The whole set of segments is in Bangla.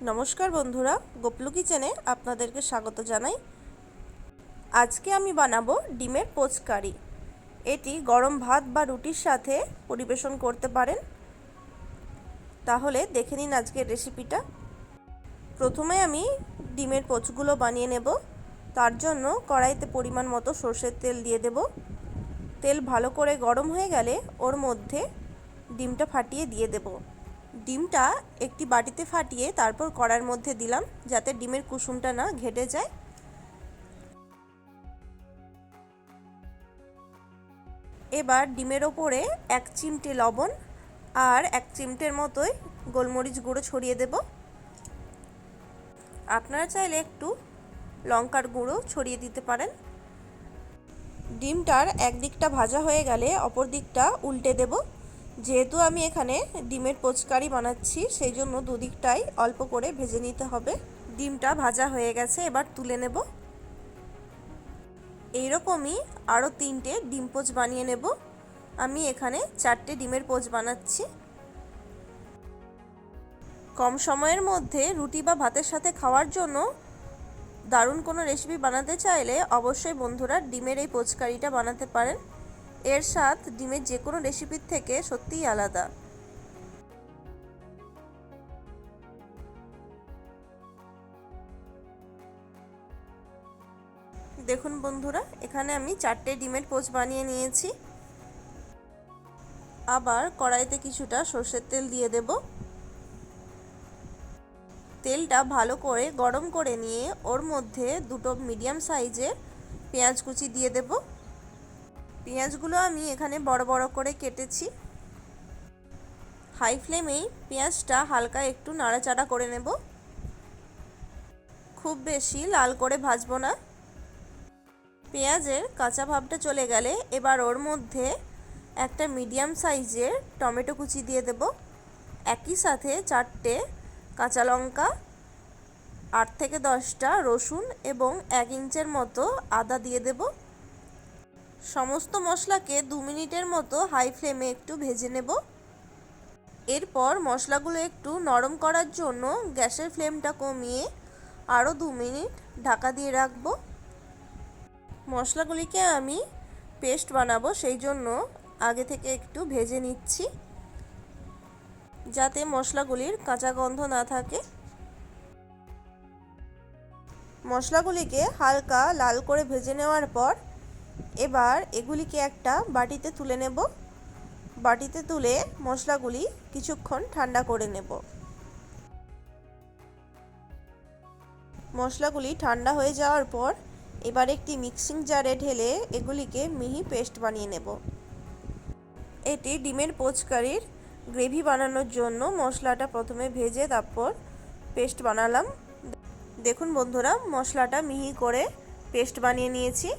নমস্কার বন্ধুরা, গোপলু কিচেনে আপনাদেরকে স্বাগত জানাই। আজকে আমি বানাবো ডিমের পোচ কারি। এটি গরম ভাত বা রুটির সাথে পরিবেশন করতে পারেন। তাহলে দেখে নিন আজকের রেসিপিটা। প্রথমে আমি ডিমের পোচগুলো বানিয়ে নেব। তার জন্য কড়াইতে পরিমাণ মতো সরষের তেল দিয়ে দেব। তেল ভালো করে গরম হয়ে গেলে ওর মধ্যে ডিমটা ফাটিয়ে দিয়ে দেব। ডিমটা একটি বাটিতে ফাটিয়ে তারপর কড়াইয়ের মধ্যে দিলাম, যাতে ডিমের কুসুমটা না ঘেটে যায়। এবার ডিমের ওপরে 1 চিমটে লবণ আর 1 চিমটের মতোই গোলমরিচ গুঁড়ো ছড়িয়ে দেব। আপনারা চাইলে একটু লঙ্কার গুঁড়ো ছড়িয়ে দিতে পারেন। ডিমটার একদিকটা ভাজা হয়ে গেলে অপর দিকটা উল্টে দেব। যেহেতু আমি এখানে ডিমের পোচকারি বানাচ্ছি, সেই জন্য দুদিকটাই অল্প করে ভেজে নিতে হবে। ডিমটা ভাজা হয়ে গেছে, এবার তুলে নেব। এইরকমই আরও 3টে ডিম পোচ বানিয়ে নেব। আমি এখানে 4টে ডিমের পোচ বানাচ্ছি। কম সময়ের মধ্যে রুটি বা ভাতের সাথে খাওয়ার জন্য দারুণ কোনো রেসিপি বানাতে চাইলে অবশ্যই বন্ধুরা ডিমের এই পোচকারিটা বানাতে পারেন। এর স্বাদ ডিমের যে কোনো রেসিপির থেকে সত্যিই আলাদা। দেখুন বন্ধুরা, এখানে আমি 4টে ডিমের পোচ বানিয়ে নিয়েছি। আবার কড়াইতে কিছুটা সরষের তেল দিয়ে দেব। তেলটা ভালো করে গরম করে নিয়ে ওর মধ্যে 2টো মিডিয়াম সাইজের পেঁয়াজ কুচি দিয়ে দেব। পেঁয়াজগুলো আমি এখানে বড় বড় করে কেটেছি। হাই ফ্লেমেই পেঁয়াজটা হালকা একটু নাড়াচাড়া করে নেব। খুব বেশি লাল করে ভাজবো না। পেঁয়াজের কাঁচা ভাবটা চলে গেলে এবার ওর মধ্যে একটা মিডিয়াম সাইজের টমেটো কুচি দিয়ে দেব। একই সাথে 4টে কাঁচা লঙ্কা, 8 থেকে 10টা রসুন এবং 1 ইঞ্চের মতো আদা দিয়ে দেব। সমস্ত মশলাকে 2 মিনিটের মতো হাই ফ্লেমে একটু ভেজে নেব। এরপর মশলাগুলো একটু নরম করার জন্য গ্যাসের ফ্লেমটা কমিয়ে আরও 2 মিনিট ঢাকা দিয়ে রাখব। মশলাগুলিকে আমি পেস্ট বানাবো, সেই জন্য আগে থেকে একটু ভেজে নিচ্ছি, যাতে মশলাগুলির কাঁচা গন্ধ না থাকে। মশলাগুলিকে হালকা লাল করে ভেজে নেওয়ার পর এবার এগুলিকে একটা বাটিতে তুলে নেব। বাটিতে তুলে মশলাগুলি কিছুক্ষণ ঠান্ডা করে নেব। মশলাগুলি ঠান্ডা হয়ে যাওয়ার পর এবার একটি মিক্সিং জারে ঢেলে এগুলিকে মিহি পেস্ট বানিয়ে নেব। এটি ডিমের পোচকারির গ্রেভি বানানোর জন্য মশলাটা প্রথমে ভেজে তারপর পেস্ট বানালাম। দেখুন বন্ধুরা, মশলাটা মিহি করে পেস্ট বানিয়ে নিয়েছি।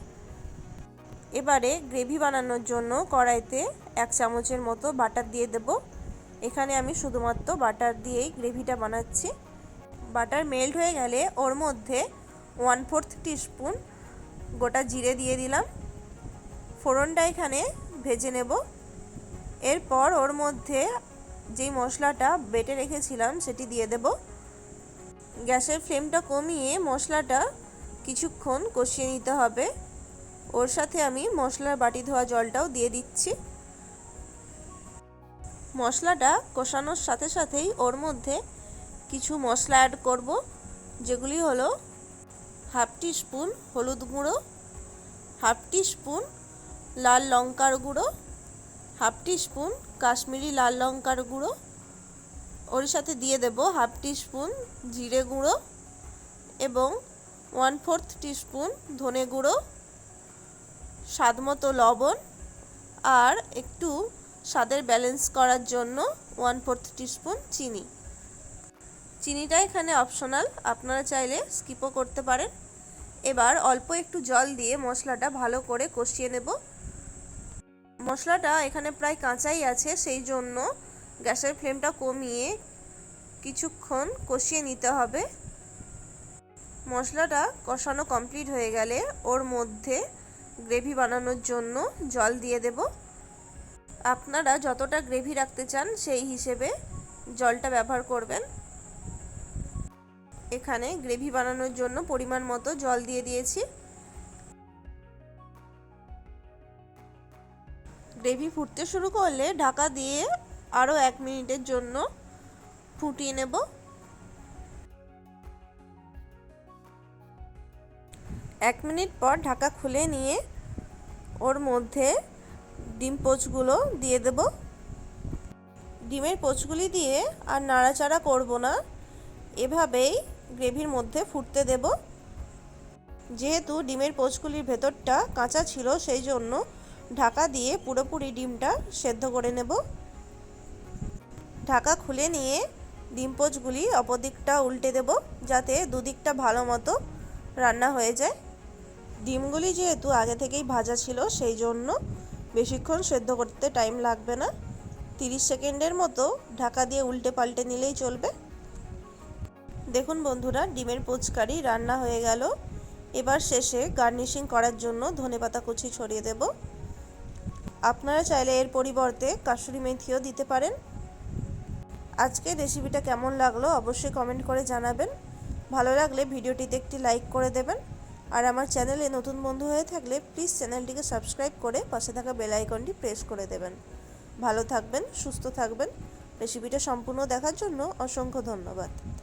এবারে গ্রেভি বানানোর জন্য কড়াইতে 1 চামচের মতো বাটার দিয়ে দেব। এখানে আমি শুধুমাত্র বাটার দিয়েই গ্রেভিটা বানাচ্ছি। বাটার মেল্ট হয়ে গেলে ওর মধ্যে 1/4 টিস্পুন গোটা জিরে দিয়ে দিলাম। ফোড়নটা এখানে ভেজে নেব। এরপর ওর মধ্যে যেই মশলাটা বেটে রেখেছিলাম সেটি দিয়ে দেব। গ্যাসের ফ্লেমটা কমিয়ে মশলাটা কিছুক্ষণ কষিয়ে নিতে হবে। ওর সাথে আমি মশলার বাটি ধোয়া জলটাও দিয়ে দিচ্ছি। মশলাটা কষানোর সাথে সাথেই ওর মধ্যে কিছু মশলা অ্যাড করব, যেগুলি হলো 1/2 টিস্পুন হলুদ গুঁড়ো, 1/2 টিস্পুন লাল লঙ্কার গুঁড়ো, 1/2 টিস্পুন কাশ্মীরি লাল লঙ্কার গুঁড়ো। ওর সাথে দিয়ে দেব 1/2 টিস্পুন জিরে গুঁড়ো এবং 1/4 টিস্পুন ধনে গুঁড়ো, স্বাদমতো লবণ আর একটু স্বাদের ব্যালেন্স করার জন্য 1/4 টিস্পুন চিনি। চিনিটা এখানে অপশনাল, আপনারা চাইলে স্কিপও করতে পারেন। এবার অল্প একটু জল দিয়ে মশলাটা ভালো করে কষিয়ে নেব। মশলাটা এখানে প্রায় কাঁচাই আছে, সেই জন্য গ্যাসের ফ্লেমটা কমিয়ে কিছুক্ষণ কষিয়ে নিতে হবে। মশলাটা কষানো কমপ্লিট হয়ে গেলে ওর মধ্যে গ্রেভি বানানোর জন্য জল দিয়ে দেব। আপনারা যতটা গ্রেভি রাখতে চান সেই হিসেবে জলটা ব্যবহার করবেন। এখানে গ্রেভি বানানোর জন্য পরিমাণ মতো জল দিয়ে দিয়েছি। গ্রেভি ফুটতে শুরু করলে ঢাকা দিয়ে আরও 1 মিনিটের জন্য ফুটিয়ে নেব। 1 মিনিট পর ঢাকা খুলে নিয়ে ওর মধ্যে ডিম পোচগুলো দিয়ে দেব। ডিমের পোচগুলি দিয়ে আর নাড়াচাড়া করব না, এভাবেই গ্রেভির মধ্যে ফুটতে দেব। যেহেতু ডিমের পোচগুলির ভেতরটা কাঁচা ছিল, সেই জন্য ঢাকা দিয়ে পুরোপুরি ডিমটা সেদ্ধ করে নেব। ঢাকা খুলে নিয়ে ডিম পোচগুলি অপর দিকটা উল্টে দেব, যাতে দুদিকটা ভালো মতো রান্না হয়ে যায়। ডিমগুলি যেহেতু আগে থেকেই ভাজা ছিল, সেই জন্য বেশিক্ষণ সেদ্ধ করতে টাইম লাগবে না। 30 সেকেন্ডের মতো ঢাকা দিয়ে উল্টে পাল্টে নিলেই চলবে। দেখুন বন্ধুরা, ডিমের পোচকারি রান্না হয়ে গেল। এবার শেষে গার্নিশিং করার জন্য ধনেপাতা কুচি ছড়িয়ে দেব। আপনারা চাইলে এর পরিবর্তে কাসুরি মেথিও দিতে পারেন। আজকের রেসিপিটা কেমন লাগলো অবশ্যই কমেন্ট করে জানাবেন। ভালো লাগলে ভিডিওটিতে একটি লাইক করে দেবেন। আর আমার চ্যানেলে নতুন বন্ধু হয়ে থাকলে প্লিজ চ্যানেলটিকে সাবস্ক্রাইব করে পাশে থাকা বেল আইকনটি প্রেস করে দেবেন। ভালো থাকবেন, সুস্থ থাকবেন। রেসিপিটা সম্পূর্ণ দেখার জন্য অসংখ্য ধন্যবাদ।